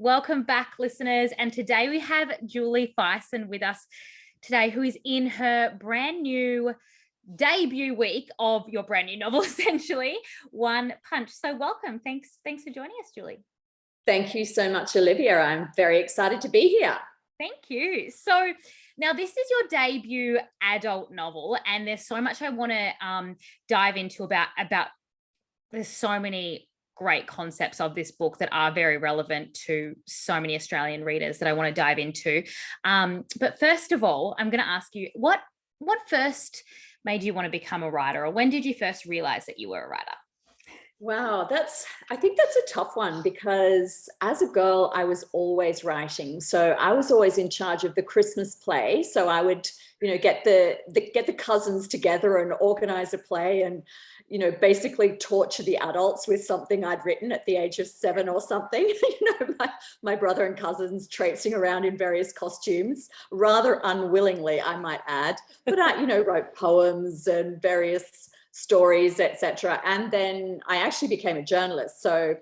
Welcome back, listeners. And today we have Julie Fison with us today, who is in her brand new debut week of your brand new novel, essentially, One Punch. So welcome. Thanks for joining us, Julie. Thank you so much, Olivia. I'm very excited to be here. Thank you. So now this is your debut adult novel, and there's so much I want to dive into about there's so many great concepts of this book that are very relevant to so many Australian readers that I want to dive into. But first of all, I'm going to ask you, what first made you want to become a writer, or when did you first realize that you were a writer? Wow, I think that's a tough one, because as a girl, I was always writing. So I was always in charge of the Christmas play. So I would, get the cousins together and organize a play and, basically torture the adults with something I'd written at the age of 7 or something. My brother and cousins traipsing around in various costumes, rather unwillingly, I might add. But I, wrote poems and various stories, etc. And then I actually became a journalist. So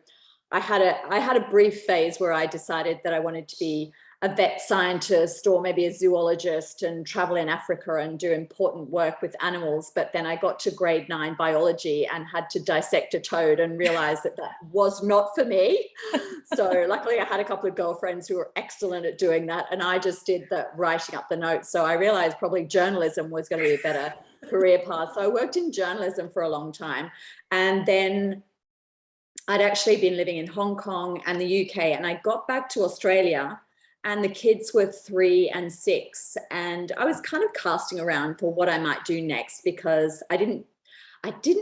I had a brief phase where I decided that I wanted to be a vet scientist or maybe a zoologist and travel in Africa and do important work with animals. But then I got to grade 9 biology and had to dissect a toad and realized that was not for me. So luckily I had a couple of girlfriends who were excellent at doing that, and I just did the writing up the notes. So I realized probably journalism was going to be a better career path. So I worked in journalism for a long time, and then I'd actually been living in Hong Kong and the UK, and I got back to Australia and the kids were 3 and 6, and I was kind of casting around for what I might do next, because I didn't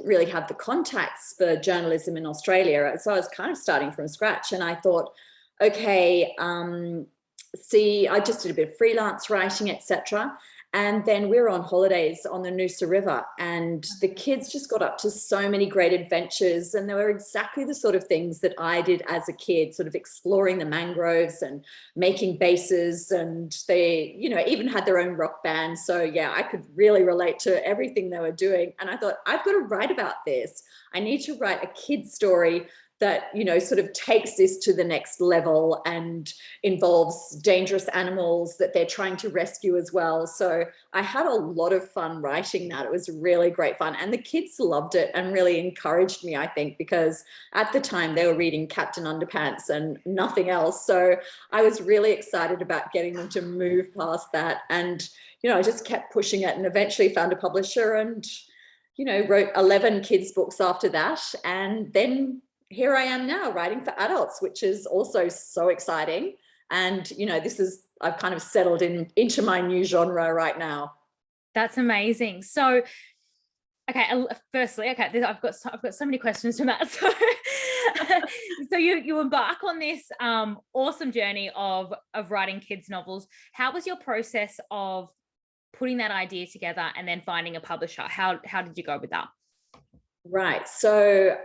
really have the contacts for journalism in Australia. So I was kind of starting from scratch, and I thought, okay, I just did a bit of freelance writing, etc. And then we were on holidays on the Noosa River, and the kids just got up to so many great adventures, and they were exactly the sort of things that I did as a kid, sort of exploring the mangroves and making bases, and they, even had their own rock band. So yeah, I could really relate to everything they were doing. And I thought, I've got to write about this. I need to write a kid's story that, sort of takes this to the next level and involves dangerous animals that they're trying to rescue as well. So I had a lot of fun writing that. It was really great fun. And the kids loved it and really encouraged me, I think, because at the time they were reading Captain Underpants and nothing else. So I was really excited about getting them to move past that. And, I just kept pushing it, and eventually found a publisher and, wrote 11 kids' books after that. And then here I am now writing for adults, which is also so exciting. And, I've kind of settled into my new genre right now. That's amazing. So, okay, firstly, I've got so many questions from that. So you embark on this awesome journey of writing kids novels. How was your process of putting that idea together and then finding a publisher? How did you go with that? Right. So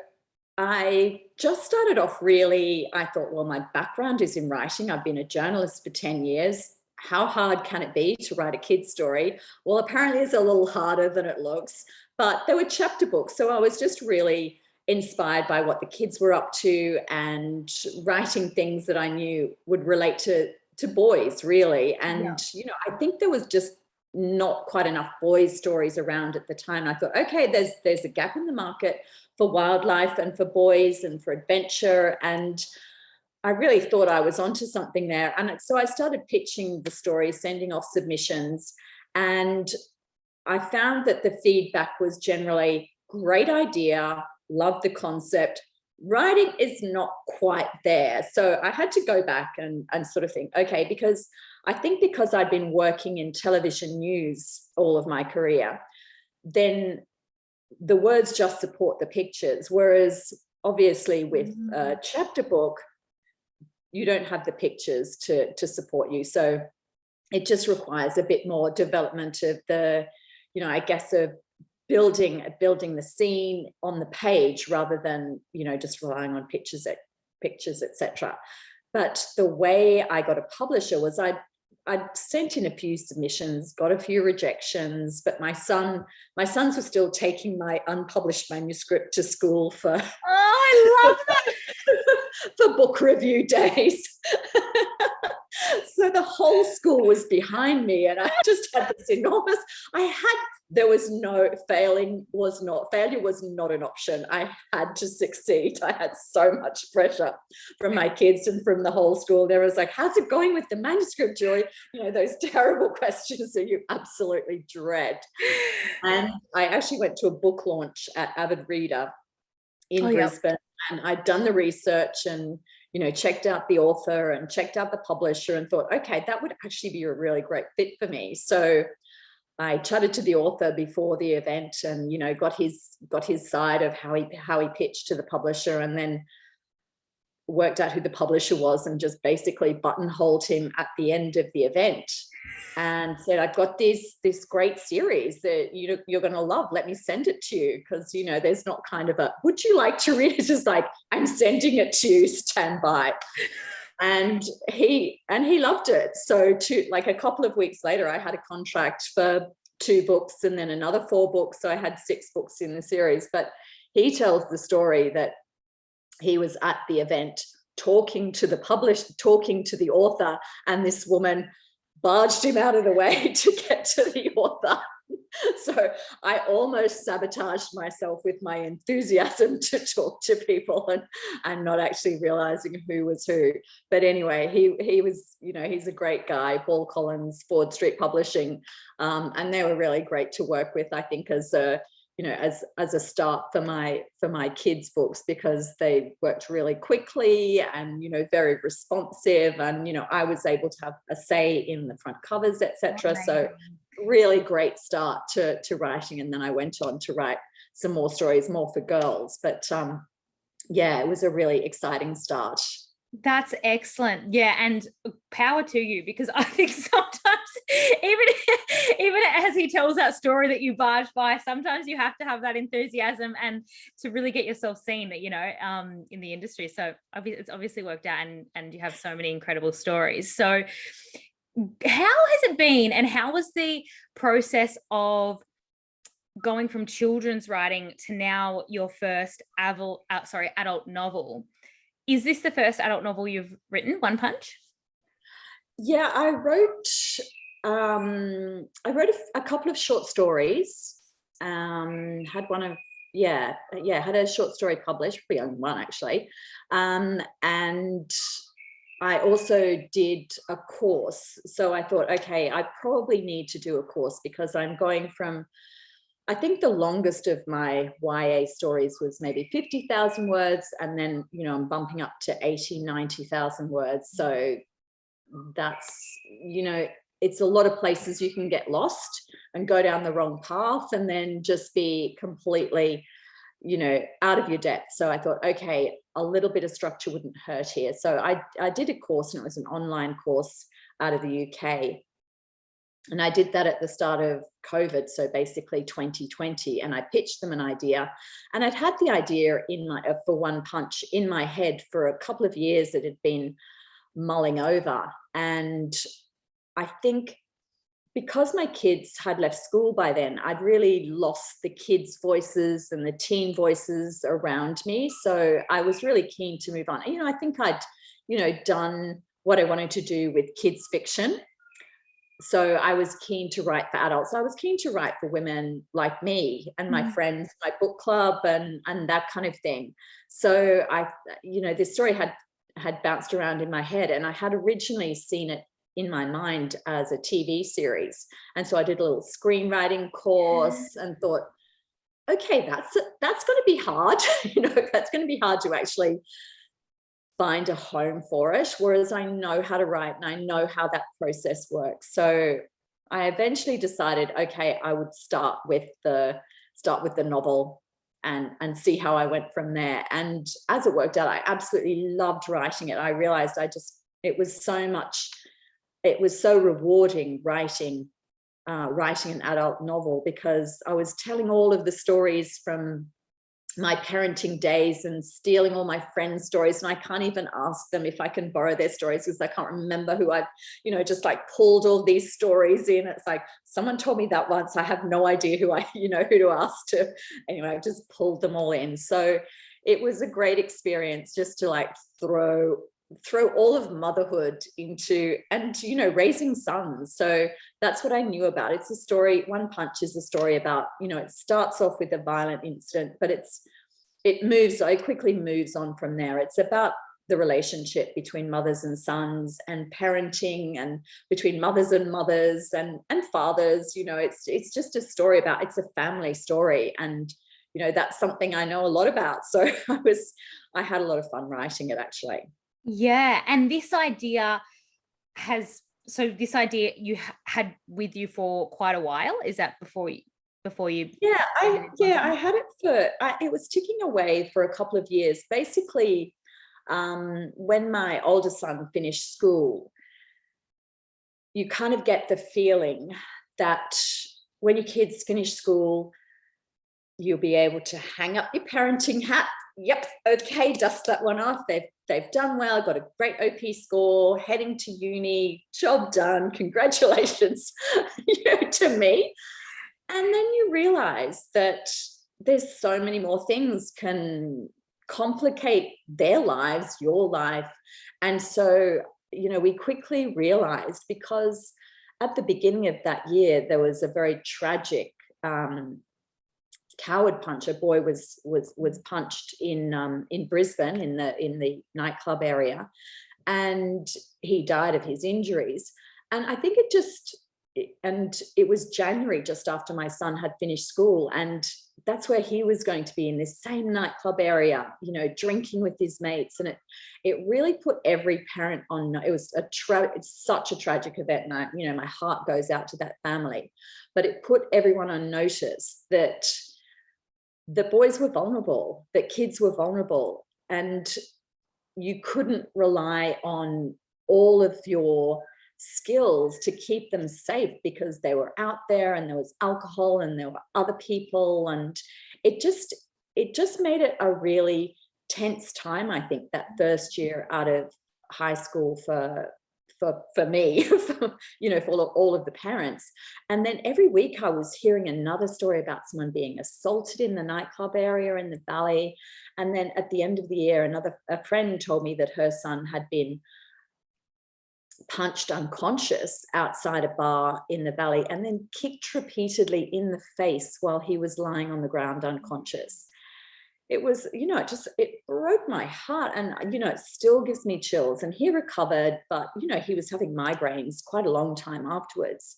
I just started off I thought, well, my background is in writing. I've been a journalist for 10 years. How hard can it be to write a kid's story? Well, apparently it's a little harder than it looks, but there were chapter books. So I was just really inspired by what the kids were up to and writing things that I knew would relate to boys, really. And, I think there was just not quite enough boys' stories around at the time. I thought, okay, there's a gap in the market for wildlife and for boys and for adventure. And I really thought I was onto something there. And so I started pitching the story, sending off submissions. And I found that the feedback was generally, great idea, love the concept. Writing is not quite there. So I had to go back and sort of think, okay, because I'd been working in television news all of my career, then the words just support the pictures. Whereas obviously with a chapter book, you don't have the pictures to support you. So it just requires a bit more development of the, of building the scene on the page rather than, just relying on pictures, etc. But the way I got a publisher was I'd sent in a few submissions, got a few rejections, but my sons were still taking my unpublished manuscript to school for I love that for book review days. whole school was behind me, and I just had this enormous, there was no failure was not an option. I had to succeed. I had so much pressure from my kids and from the whole school. There was like, how's it going with the manuscript, Julie? Those terrible questions that you absolutely dread. And I actually went to a book launch at Avid Reader in Brisbane, and I'd done the research and checked out the author and checked out the publisher and thought, okay, that would actually be a really great fit for me. So I chatted to the author before the event and got his side of how he pitched to the publisher, and then worked out who the publisher was and just basically buttonholed him at the end of the event and said, I've got this great series that you're going to love. Let me send it to you, because there's not kind of a, would you like to read it? It's just like, I'm sending it to you, stand by. And he loved it. So like a couple of weeks later, I had a contract for 2 books and then another 4 books. So I had 6 books in the series. But he tells the story that he was at the event talking to the author, and this woman barged him out of the way to get to the author. So I almost sabotaged myself with my enthusiasm to talk to people and not actually realizing who was who. But anyway, he was, he's a great guy, Paul Collins, Ford Street Publishing. And they were really great to work with, I think, as a start for my kids' books, because they worked really quickly and very responsive, and I was able to have a say in the front covers, etc. So really great start to writing, and then I went on to write some more stories, more for girls. But it was a really exciting start. That's excellent. Yeah, and power to you, because I think sometimes even as he tells that story that you barged by, sometimes you have to have that enthusiasm and to really get yourself seen, in the industry. So it's obviously worked out, and you have so many incredible stories. So how has it been, and how was the process of going from children's writing to now your first adult novel? Is this the first adult novel you've written, One Punch? Yeah, I wrote a couple of short stories. Had a short story published, pretty young one actually, and I also did a course. So I thought, okay, I probably need to do a course, because I'm going from, I think the longest of my YA stories was maybe 50,000 words. And then, I'm bumping up to 80, 90,000 words. So that's, it's a lot of places you can get lost and go down the wrong path and then just be completely, out of your depth. So I thought, okay, a little bit of structure wouldn't hurt here. So I did a course, and it was an online course out of the UK. And I did that at the start of COVID, so basically 2020, and I pitched them an idea. And I'd had the idea for One Punch in my head for a couple of years. That had been mulling over. And I think because my kids had left school by then, I'd really lost the kids' voices and the teen voices around me. So I was really keen to move on. I think I'd, done what I wanted to do with kids' fiction. So I was keen to write for adults. I was keen to write for women like me and my friends, my book club and that kind of thing. So this story had bounced around in my head, and I had originally seen it in my mind as a TV series. And so I did a little screenwriting course and thought, okay, that's going to be hard. That's going to be hard to actually find a home for it, whereas I know how to write and I know how that process works. So I eventually decided, okay, I would start with the novel and see how I went from there. And as it worked out, I absolutely loved writing it. I realized it was so rewarding writing an adult novel, because I was telling all of the stories from my parenting days and stealing all my friends' stories, and I can't even ask them if I can borrow their stories, because I can't remember who I've just like pulled all these stories in. It's like, someone told me that once, I have no idea who to ask to. Anyway, I just pulled them all in. So it was a great experience just to like throw throw all of motherhood into, and, you know, raising sons. So that's what I knew about. It's a story, One Punch is a story about, you know, it starts off with a violent incident, but it quickly moves on from there. It's about the relationship between mothers and sons, and parenting, and between mothers and fathers. You know, it's just a story about, it's a family story. And, you know, that's something I know a lot about. So I had a lot of fun writing it, actually. Yeah. And this idea you had with you for quite a while. Is that before you? Yeah, I had it it was ticking away for a couple of years. Basically, when my older son finished school, you kind of get the feeling that when your kids finish school, you'll be able to hang up your parenting hat. Yep, okay, dust that one off. They've done well, got a great OP score, heading to uni, job done, congratulations, you know, to me. And then you realize that there's so many more things can complicate their lives, your life. And so, you know, we quickly realized, because at the beginning of that year, there was a very tragic coward punch. A boy was punched in Brisbane, in the nightclub area, and he died of his injuries. And I think it was January, just after my son had finished school, and that's where he was going to be, in this same nightclub area, you know, drinking with his mates. And it really put every parent on. It was it's such a tragic event, and you know, my heart goes out to that family. But it put everyone on notice that the boys were vulnerable, that kids were vulnerable, and you couldn't rely on all of your skills to keep them safe, because they were out there, and there was alcohol, and there were other people, and it just made it a really tense time, I think, that first year out of high school for me, you know, for all of the parents. And then every week I was hearing another story about someone being assaulted in the nightclub area in the Valley. And then at the end of the year, a friend told me that her son had been punched unconscious outside a bar in the Valley, and then kicked repeatedly in the face while he was lying on the ground unconscious. It was, you know, it broke my heart, and, you know, it still gives me chills. And he recovered, but, you know, he was having migraines quite a long time afterwards,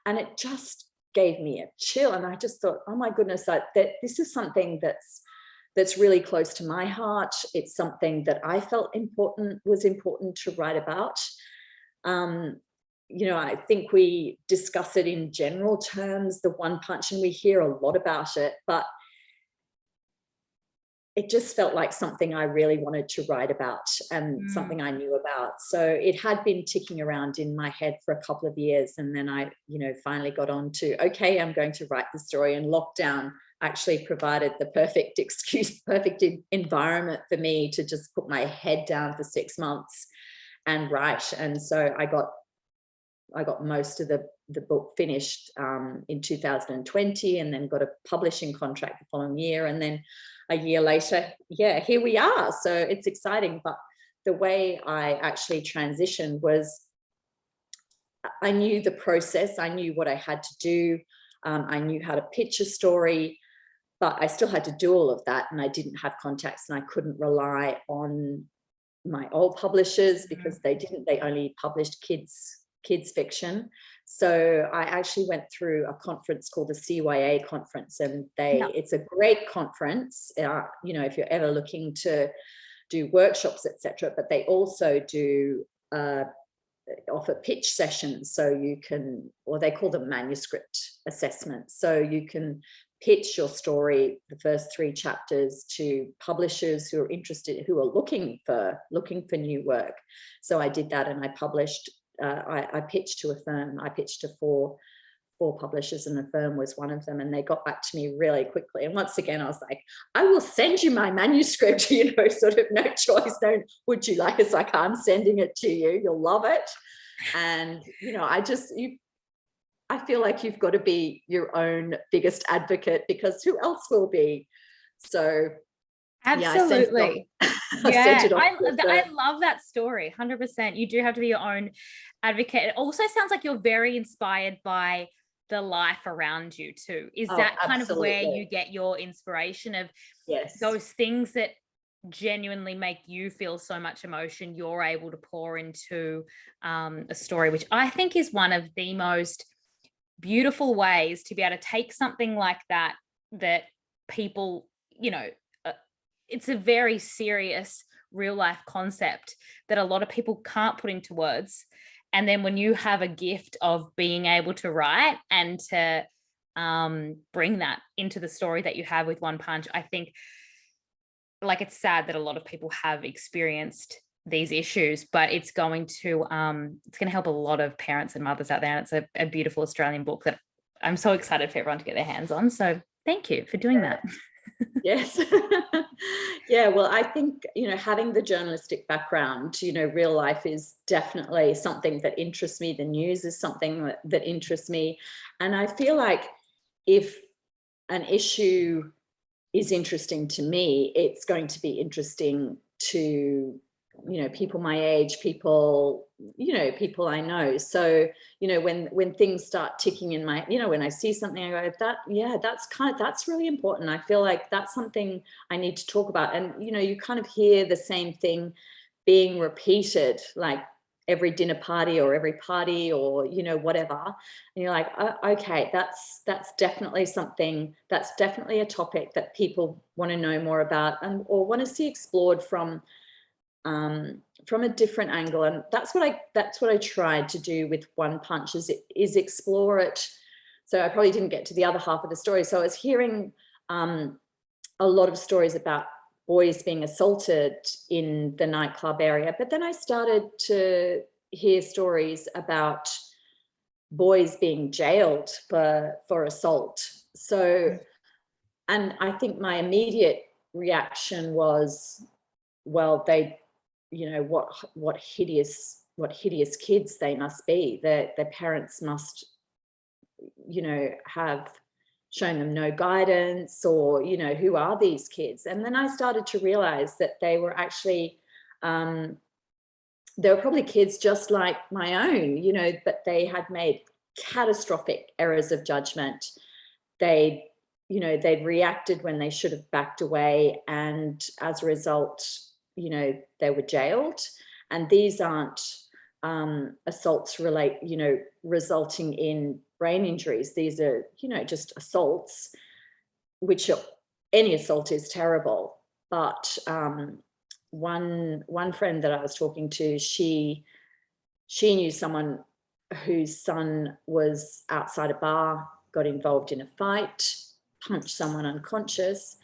and it just gave me a chill. And I just thought, oh my goodness, that this is something that's really close to my heart. It's something that I felt was important to write about. You know, I think we discuss it in general terms, the one punch, and we hear a lot about it, but it just felt like something I really wanted to write about, and something I knew about. So it had been ticking around in my head for a couple of years. And then I, you know, finally got on to, okay, I'm going to write the story. And lockdown actually provided the perfect environment for me to just put my head down for 6 months and write. And so I got most of the book finished in 2020, and then got a publishing contract the following year. And then a year later, yeah, here we are. So it's exciting. But the way I actually transitioned was, I knew the process. I knew what I had to do. I knew how to pitch a story, but I still had to do all of that. And I didn't have contacts, and I couldn't rely on my old publishers, because they only published kids fiction. So I actually went through a conference called the CYA conference, and it's a great conference, you know, if you're ever looking to do workshops, etc. But they also do offer pitch sessions, so you can, or they call them manuscript assessments. So you can pitch your story, the first 3 chapters, to publishers who are interested, who are looking for new work. So I did that, and I published. I pitched to a firm. I pitched to four publishers, and the firm was one of them, and they got back to me really quickly. And once again, I was like, I will send you my manuscript, you know, sort of no choice. Would you like it? It's like, I'm sending it to you. You'll love it. And, you know, I feel like you've got to be your own biggest advocate, because who else will be? So Absolutely. I sent Yeah, it off. I love that story. 100%. You do have to be your own advocate. It also sounds like you're very inspired by the life around you too. Is that kind of where you get your inspiration of those things that genuinely make you feel so much emotion, you're able to pour into a story, which I think is one of the most beautiful ways to be able to take something like that, that people, it's a very serious real life concept that a lot of people can't put into words. And then when you have a gift of being able to write and to bring that into the story that you have with One Punch, I think, like, it's sad that a lot of people have experienced these issues, but it's going to help a lot of parents and mothers out there. And it's a beautiful Australian book that I'm so excited for everyone to get their hands on. So thank you for doing that. Yes. Yeah, well, I think, having the journalistic background, real life is definitely something that interests me. The news is something that interests me. And I feel like if an issue is interesting to me, it's going to be interesting to, people my age, people I know. So, when things start ticking in my, when I see something, I go, that's really important. I feel like that's something I need to talk about. And, you kind of hear the same thing being repeated, like every dinner party or every party or, whatever. And you're like, oh, okay, that's definitely something, that's definitely a topic that people want to know more about or want to see explored from a different angle. And that's what I tried to do with One Punch, is explore it. So I probably didn't get to the other half of the story. So I was hearing a lot of stories about boys being assaulted in the nightclub area, but then I started to hear stories about boys being jailed for assault. So, and I think my immediate reaction was, well, they, what hideous kids they must be. Their parents must, have shown them no guidance, or, who are these kids? And then I started to realize that they were actually, they were probably kids just like my own, but they had made catastrophic errors of judgment. They'd reacted when they should have backed away. And as a result, they were jailed. And these aren't assaults resulting in brain injuries. These are, just assaults, which any assault is terrible. But one friend that I was talking to, she knew someone whose son was outside a bar, got involved in a fight, punched someone unconscious,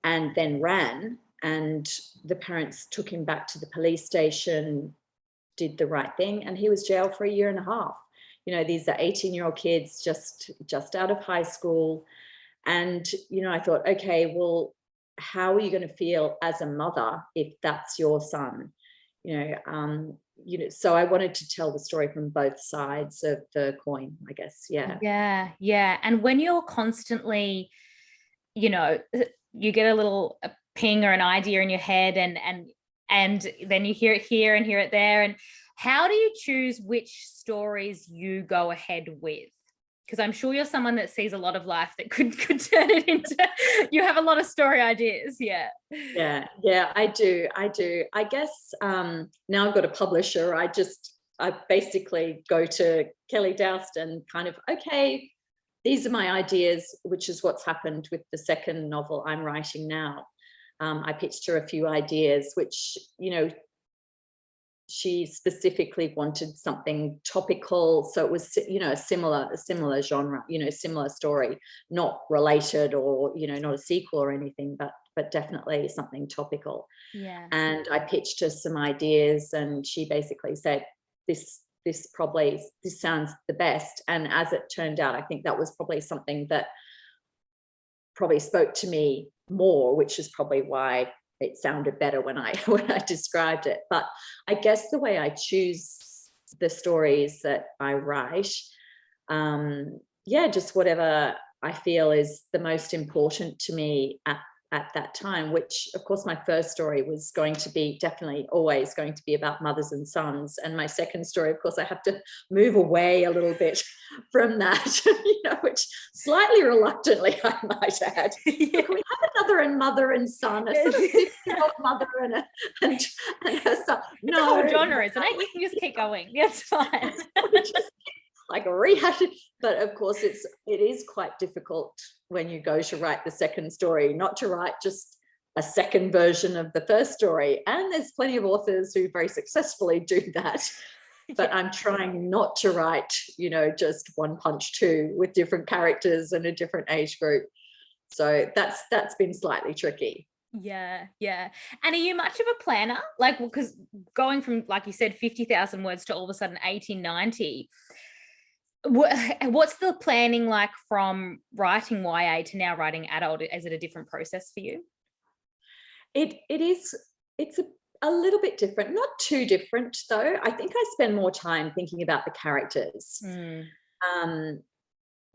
and then ran. And the parents took him back to the police station, did the right thing, and he was jailed for 1.5 years. These are 18-year-old kids just out of high school. And, I thought, okay, well, how are you going to feel as a mother if that's your son? So I wanted to tell the story from both sides of the coin, I guess. Yeah. And when you're constantly, you get a little ping or an idea in your head, and then you hear it here and hear it there. And how do you choose which stories you go ahead with? Because I'm sure you're someone that sees a lot of life that could turn it into, you have a lot of story ideas. Yeah, I do. I guess now I've got a publisher. I basically go to Kelly Doust and kind of, okay, these are my ideas, which is what's happened with the second novel I'm writing now. I pitched her a few ideas, which, she specifically wanted something topical. So it was, a similar genre, similar story, not related or, not a sequel or anything, but definitely something topical. Yeah. And I pitched her some ideas, and she basically said, this sounds the best. And as it turned out, I think that was probably something that probably spoke to me more, which is probably why it sounded better when I described it. But I guess the way I choose the stories that I write, just whatever I feel is the most important to me at at that time, which of course my first story was going to be definitely always going to be about mothers and sons. And my second story, of course, I have to move away a little bit from that, which slightly reluctantly, I might add. Yeah. Can we have another mother and son, a sort of 50-year-old mother and her son? It's a whole genre, isn't it? You can just keep going. Yeah, it's fine. Just like rehash it. But of course it is quite difficult when you go to write the second story, not to write just a second version of the first story. And there's plenty of authors who very successfully do that. But I'm trying not to write, just one punch two with different characters and a different age group. So that's been slightly tricky. Yeah. And are you much of a planner? Like, because going from, like you said, 50,000 words to all of a sudden 1890, what's the planning like from writing YA to now writing adult? Is it a different process for you? It's a little bit different, not too different though. I think I spend more time thinking about the characters.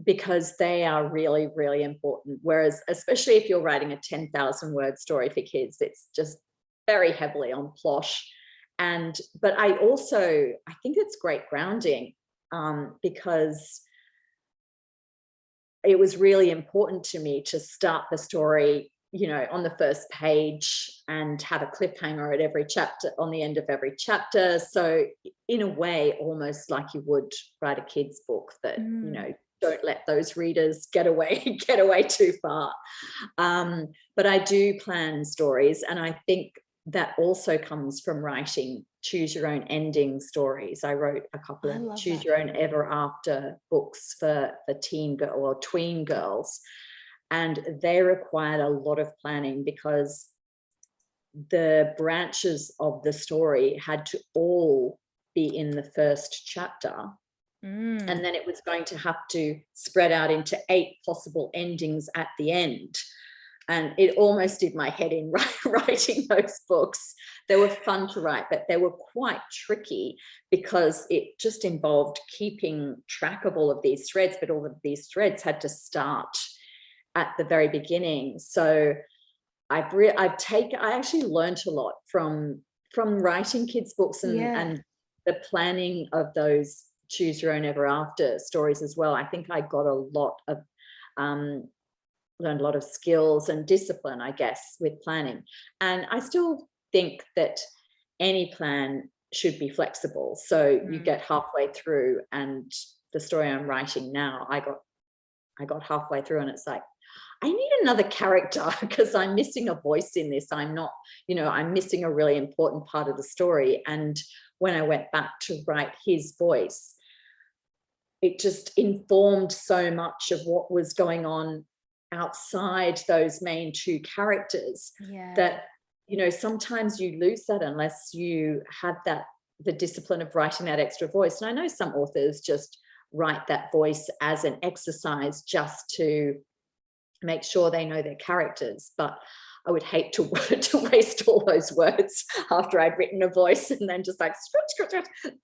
Because they are really, really important. Whereas, especially if you're writing a 10,000 word story for kids, it's just very heavily on plot. But I think it's great grounding, because it was really important to me to start the story, on the first page and have a cliffhanger at every chapter, on the end of every chapter. So in a way, almost like you would write a kid's book that, don't let those readers get away too far. But I do plan stories, and I think that also comes from writing choose your own ending stories. I wrote a couple of choose your own ever after books for teen girl or tween girls, and they required a lot of planning because the branches of the story had to all be in the first chapter. And then it was going to have to spread out into 8 possible endings at the end. And it almost did my head in writing those books. They were fun to write, but they were quite tricky because it just involved keeping track of all of these threads, but all of these threads had to start at the very beginning. So I actually learned a lot from writing kids' books and the planning of those choose your own ever after stories as well. I think I got learned a lot of skills and discipline, I guess, with planning. And I still think that any plan should be flexible. So you get halfway through, and the story I'm writing now, I got halfway through and it's like, I need another character because I'm missing a voice in this. I'm missing a really important part of the story. And when I went back to write his voice, it just informed so much of what was going on outside those main 2 characters that, sometimes you lose that unless you have the discipline of writing that extra voice. And I know some authors just write that voice as an exercise just to make sure they know their characters, but I would hate to waste all those words after I'd written a voice and then just like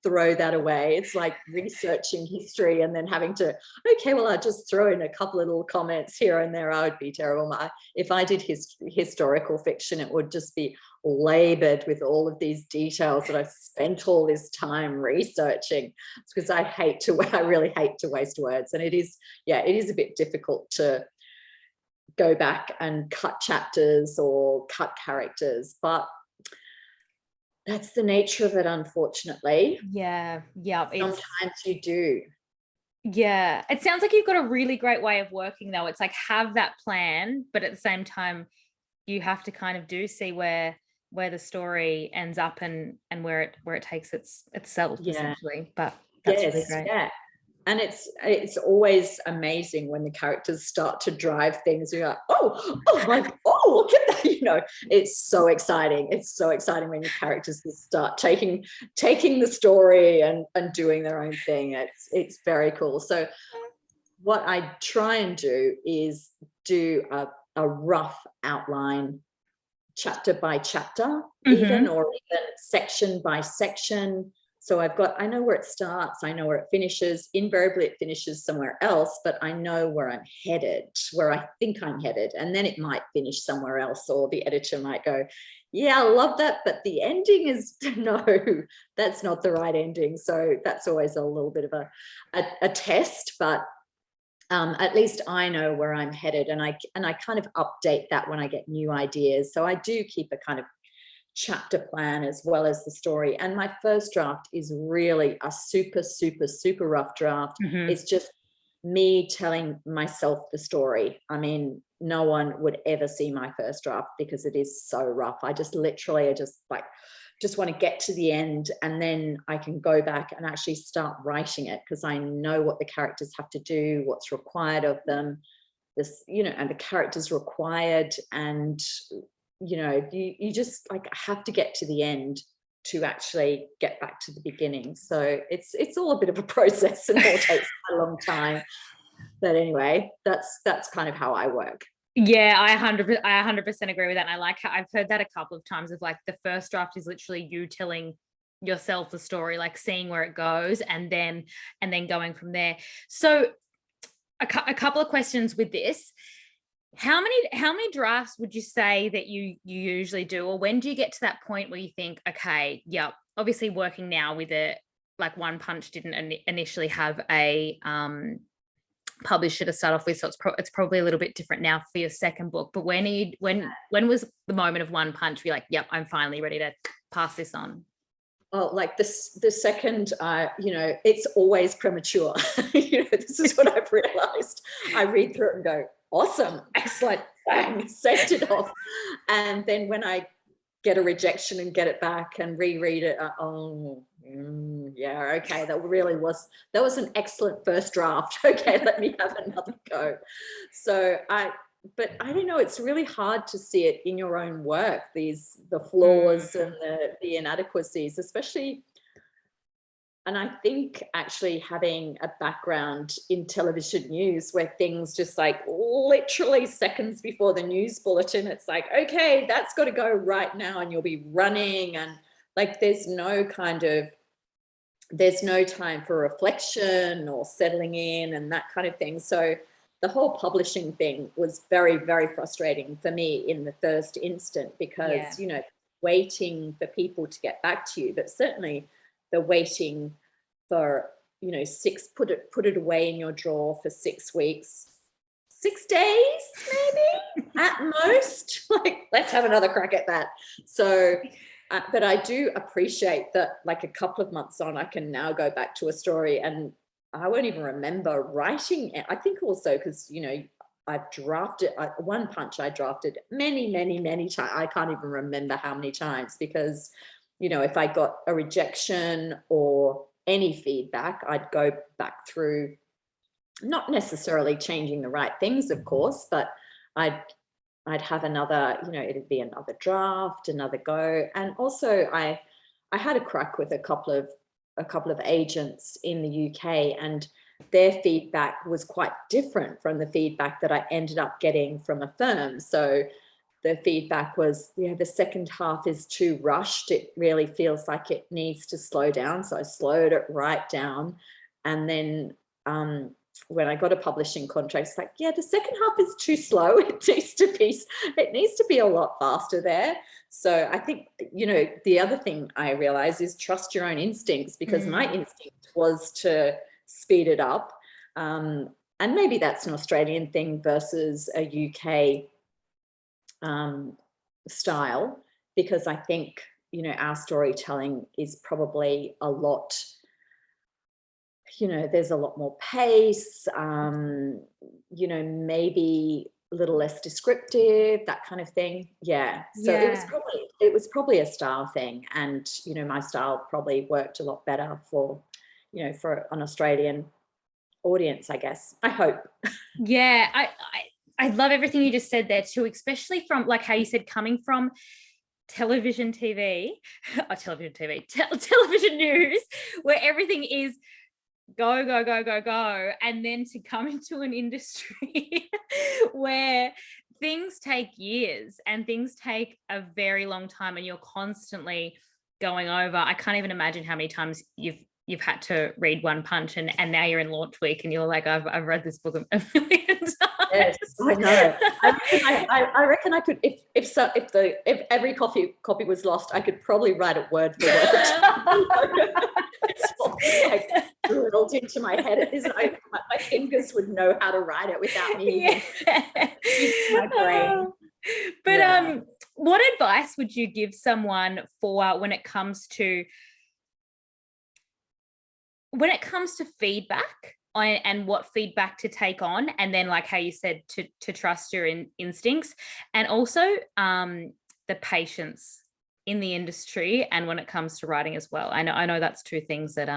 throw that away. It's like researching history and then having to, okay, well, I'll just throw in a couple of little comments here and there. I would be terrible. If I did historical fiction, it would just be labored with all of these details that I've spent all this time researching. It's because I really hate to waste words. And it is a bit difficult to go back and cut chapters or cut characters, but that's the nature of it, unfortunately. Sometimes you do. It sounds like you've got a really great way of working though. It's like have that plan, but at the same time you have to kind of see where the story ends up and where it takes itself essentially. But that's really great. And it's always amazing when the characters start to drive things. You're like, oh, look at that. It's so exciting. It's so exciting when your characters just start taking the story and doing their own thing. It's very cool. So what I try and do is do a rough outline, chapter by chapter, even section by section, So I know where it starts, I know where it finishes. Invariably it finishes somewhere else, but I know where I'm headed, where I think I'm headed. And then it might finish somewhere else, or the editor might go, yeah, I love that, but the ending is no, that's not the right ending. So that's always a little bit of a test, but at least I know where I'm headed, and I kind of update that when I get new ideas. So I do keep a kind of chapter plan as well as the story. And my first draft is really a super, super, super rough draft. Mm-hmm. It's just me telling myself the story. I mean, no one would ever see my first draft because it is so rough. I just literally just want to get to the end, and then I can go back and actually start writing it, because I know what the characters have to do, what's required of them, this, and the characters required. And you just like have to get to the end to actually get back to the beginning. So it's all a bit of a process, and it all takes a long time. But anyway, that's kind of how I work. Yeah, I 100% agree with that. And I like how I've heard that a couple of times, of like the first draft is literally you telling yourself the story, like seeing where it goes, and then going from there. So a couple of questions with this. How many drafts would you say that you usually do, or when do you get to that point where you think, okay, yeah, obviously working now with like One Punch didn't initially have a publisher to start off with, so it's probably a little bit different now for your second book. But when was the moment of One Punch where you're like, yep, I'm finally ready to pass this on? Oh, like the second, it's always premature. This is what I've realized. I read through it and go, awesome, excellent, bang, sent it off. And then when I get a rejection and get it back and reread it, yeah, okay, that was an excellent first draft. Okay, let me have another go. So but I don't know, it's really hard to see it in your own work, the flaws and the inadequacies, especially. And I think actually having a background in television news, where things just like literally seconds before the news bulletin, it's like, okay, that's got to go right now, and you'll be running, and like there's no time for reflection or settling in and that kind of thing. So the whole publishing thing was very, very frustrating for me in the first instant, because, waiting for people to get back to you, but certainly the waiting for, put it away in your drawer for 6 weeks, 6 days, maybe at most, like, let's have another crack at that. So, but I do appreciate that, like a couple of months on, I can now go back to a story and I won't even remember writing it. I think also because, I've drafted One Punch. I drafted many, many, many times. I can't even remember how many times, because, if I got a rejection or any feedback, I'd go back through, not necessarily changing the right things, of course, but I'd have another, it'd be another draft, another go. And also I had a crack with a couple of agents in the UK, and their feedback was quite different from the feedback that I ended up getting from a firm. So the feedback was, the second half is too rushed. It really feels like it needs to slow down. So I slowed it right down. And then when I got a publishing contract, it's like, the second half is too slow. It needs to be a lot faster there. So I think, the other thing I realize is trust your own instincts, because my instinct was to speed it up. And maybe that's an Australian thing versus a UK style, because I think, our storytelling is probably a lot, there's a lot more pace, maybe a little less descriptive, that kind of thing. Yeah. So it was probably a style thing. And, my style probably worked a lot better for an Australian audience, I guess. I hope. Yeah. I love everything you just said there too, especially from like how you said coming from television TV, television news, where everything is go, go, go, go, go. And then to come into an industry where things take years and things take a very long time, and you're constantly going over. I can't even imagine how many times you've had to read One Punch, and now you're in launch week and you're like, I've read this book a million times. Yes, I know. I reckon I could, if every copy was lost, I could probably write it word for word. It's all like drilled into my head. It isn't. My fingers would know how to write it without me using my brain. But what advice would you give someone for when it comes to feedback and what feedback to take on, and then like how you said to trust your instincts, and also the patience in the industry and when it comes to writing as well? I know that's two things that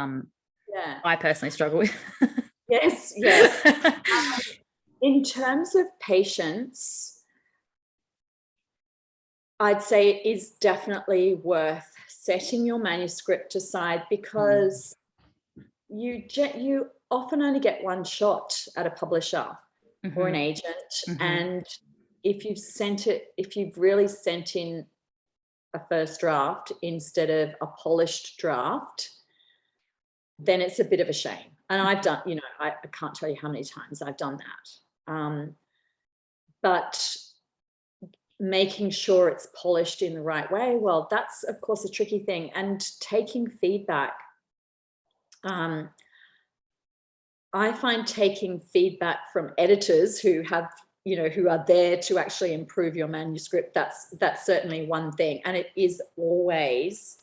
I personally struggle with. Yes. In terms of patience, I'd say it is definitely worth setting your manuscript aside, because you often only get one shot at a publisher or an agent. And if you've really sent in a first draft instead of a polished draft, then it's a bit of a shame. And I've done, I can't tell you how many times I've done that. But making sure it's polished in the right way, well, that's of course a tricky thing. And taking feedback, I find taking feedback from editors who have, who are there to actually improve your manuscript, that's certainly one thing. And it is always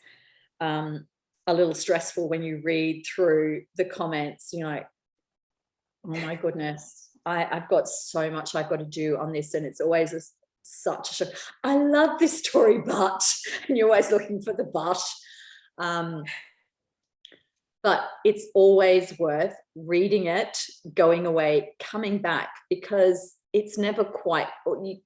a little stressful when you read through the comments, like, oh my goodness, I've got so much I've got to do on this. And it's always such a, I love this story, but, and you're always looking for the but. But it's always worth reading it, going away, coming back, because it's never quite,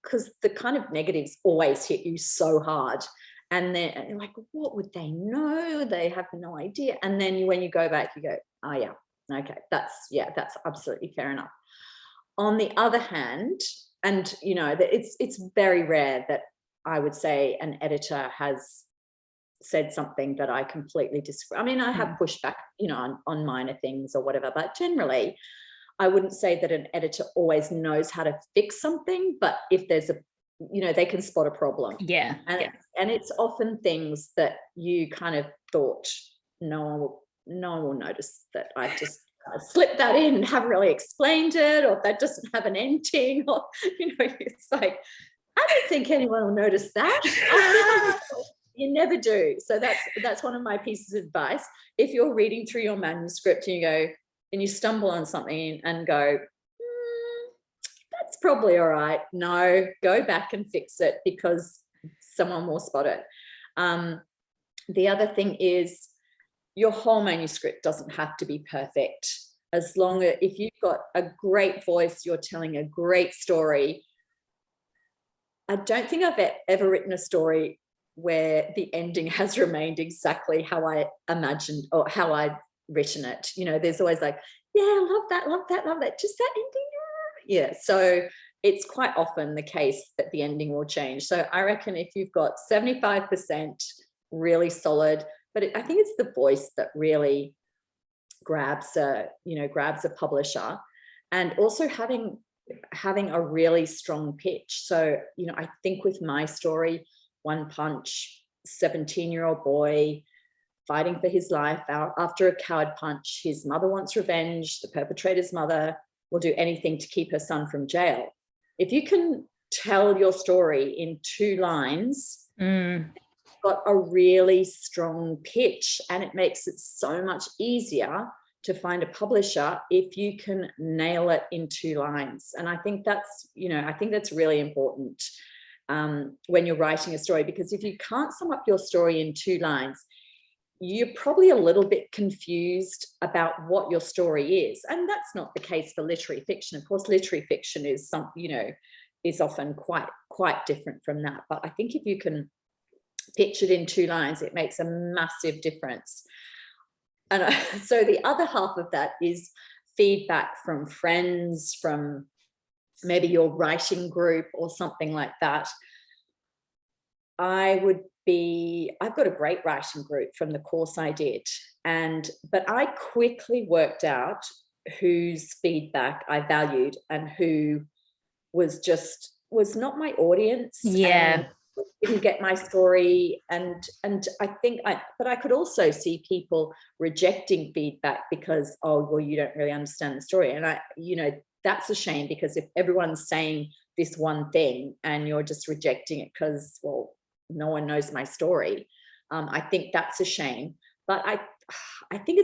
because the kind of negatives always hit you so hard. And then you're like, what would they know? They have no idea. And then when you go back, you go, oh yeah, okay, that's absolutely fair enough. On the other hand, and it's very rare that I would say an editor has said something that I completely disagree. I mean, I have pushed back, on minor things or whatever, but generally I wouldn't say that an editor always knows how to fix something, but if there's they can spot a problem. Yeah. And it's often things that you kind of thought, no one will notice that I've just slipped that in and haven't really explained it, or that doesn't have an ending, or, it's like, I don't think anyone will notice that. You never do. So that's one of my pieces of advice. If you're reading through your manuscript and you go and you stumble on something and go, that's probably all right. No, go back and fix it, because someone will spot it. The other thing is, your whole manuscript doesn't have to be perfect. As long as, if you've got a great voice, you're telling a great story. I don't think I've ever written a story where the ending has remained exactly how I imagined or how I'd written it. There's always like, yeah, love that, just that ending. Yeah. So it's quite often the case that the ending will change. So I reckon if you've got 75% really solid, but I think it's the voice that really grabs a publisher, and also having a really strong pitch. So, I think with my story, One Punch, 17-year-old boy fighting for his life after a coward punch. His mother wants revenge. The perpetrator's mother will do anything to keep her son from jail. If you can tell your story in 2 lines, you've got a really strong pitch, and it makes it so much easier to find a publisher if you can nail it in 2 lines. And I think that's really important when you're writing a story, because if you can't sum up your story in 2 lines, you're probably a little bit confused about what your story is. And that's not the case for literary fiction. Of course, literary fiction is is often quite different from that. But I think if you can pitch it in 2 lines, it makes a massive difference. And so the other half of that is feedback from friends, from maybe your writing group or something like that. I would I've got a great writing group from the course I did, but I quickly worked out whose feedback I valued and who was not my audience, Yeah. and didn't get my story. And I think but I could also see people rejecting feedback because, oh, well, you don't really understand the story. And that's a shame, because if everyone's saying this one thing and you're just rejecting it because, well, no one knows my story, I think that's a shame. But I think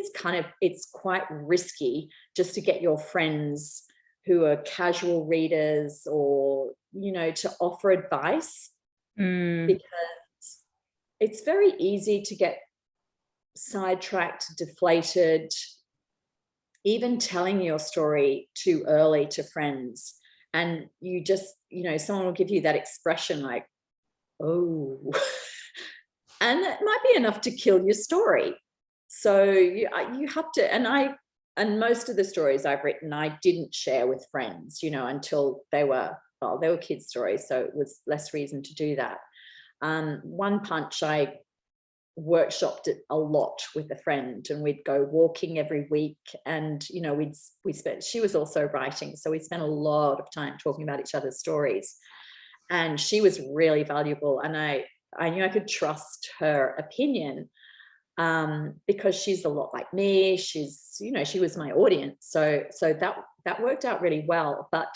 it's quite risky just to get your friends who are casual readers, or to offer advice, because it's very easy to get sidetracked, deflated, even telling your story too early to friends. And you just, someone will give you that expression like, oh, and that might be enough to kill your story. So you have to, and most of the stories I've written, I didn't share with friends, until they were kids' stories. So it was less reason to do that. One Punch, I workshopped it a lot with a friend, and we'd go walking every week, and she was also writing, so we spent a lot of time talking about each other's stories, and she was really valuable, and I knew I could trust her opinion, because she's a lot like me. She was my audience, so that worked out really well. But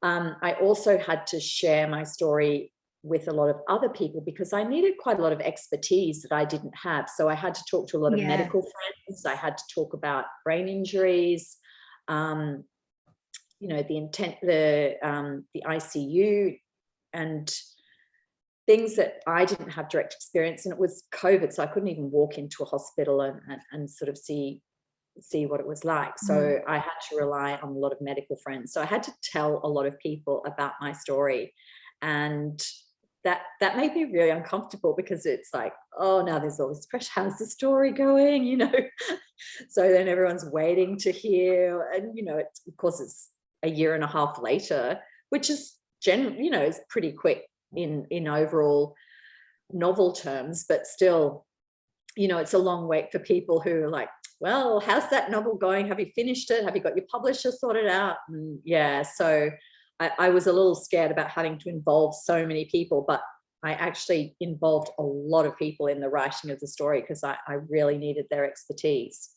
I also had to share my story with a lot of other people, because I needed quite a lot of expertise that I didn't have. So I had to talk to a lot of medical friends. I had to talk about brain injuries, the ICU, and things that I didn't have direct experience. And it was COVID, so I couldn't even walk into a hospital and sort of see what it was like. So I had to rely on a lot of medical friends. So I had to tell a lot of people about my story, and that made me really uncomfortable, because it's like, oh, now there's all this pressure. How's the story going? So then everyone's waiting to hear, and of course it's a year and a half later, which is is pretty quick in overall novel terms, but still, it's a long wait for people who are like, well, how's that novel going? Have you finished it? Have you got your publisher sorted out? And so I was a little scared about having to involve so many people, but I actually involved a lot of people in the writing of the story, because I really needed their expertise.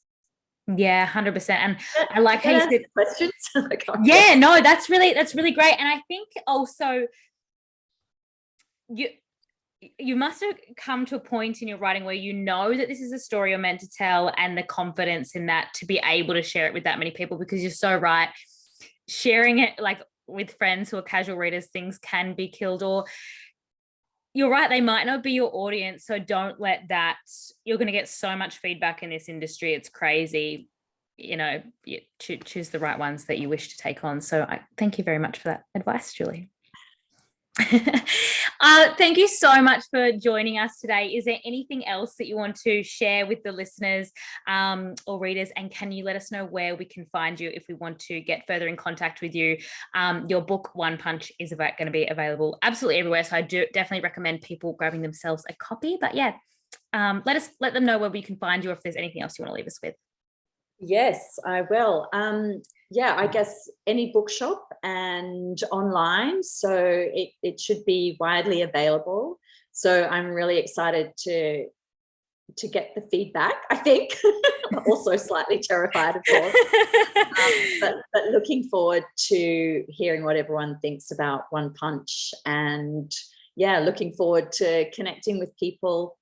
Yeah, 100%. And I like how you said questions. Yeah, no, that's really great. And I think also you must have come to a point in your writing where that this is a story you're meant to tell, and the confidence in that to be able to share it with that many people, because you're so right. Sharing it like with friends who are casual readers, things can be killed, or you're right, they might not be your audience. So don't let that, you're going to get so much feedback in this industry. It's crazy. Choose the right ones that you wish to take on. So I thank you very much for that advice, Julie. Thank you so much for joining us today. Is there anything else that you want to share with the listeners or readers? And can you let us know where we can find you if we want to get further in contact with you? Your book, One Punch, is going to be available absolutely everywhere. So I do definitely recommend people grabbing themselves a copy. But let them know where we can find you, if there's anything else you want to leave us with. Yes, I will. I guess any bookshop and online. So it should be widely available. So I'm really excited to get the feedback, I think. Also slightly terrified, of course. But looking forward to hearing what everyone thinks about One Punch, and looking forward to connecting with people.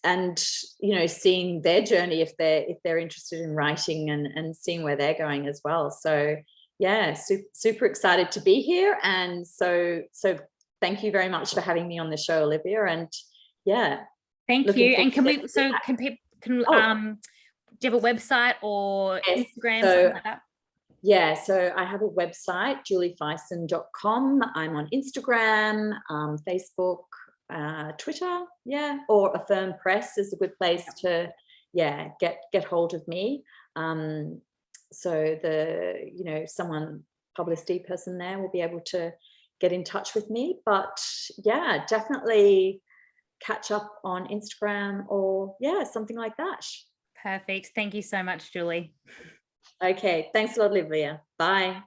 And seeing their journey, if they're interested in writing, and seeing where they're going as well. So super excited to be here, and so thank you very much for having me on the show, Olivia. And thank you. And can people do you have a website or Instagram, something like that? Yeah, so I have a website, juliefison.com. I'm on Instagram, Facebook, Twitter, or Affirm Press is a good place to get hold of me. So someone, publicity person there, will be able to get in touch with me. But definitely catch up on Instagram or something like that. Perfect. Thank you so much, Julie. Okay, thanks a lot, Olivia. Bye.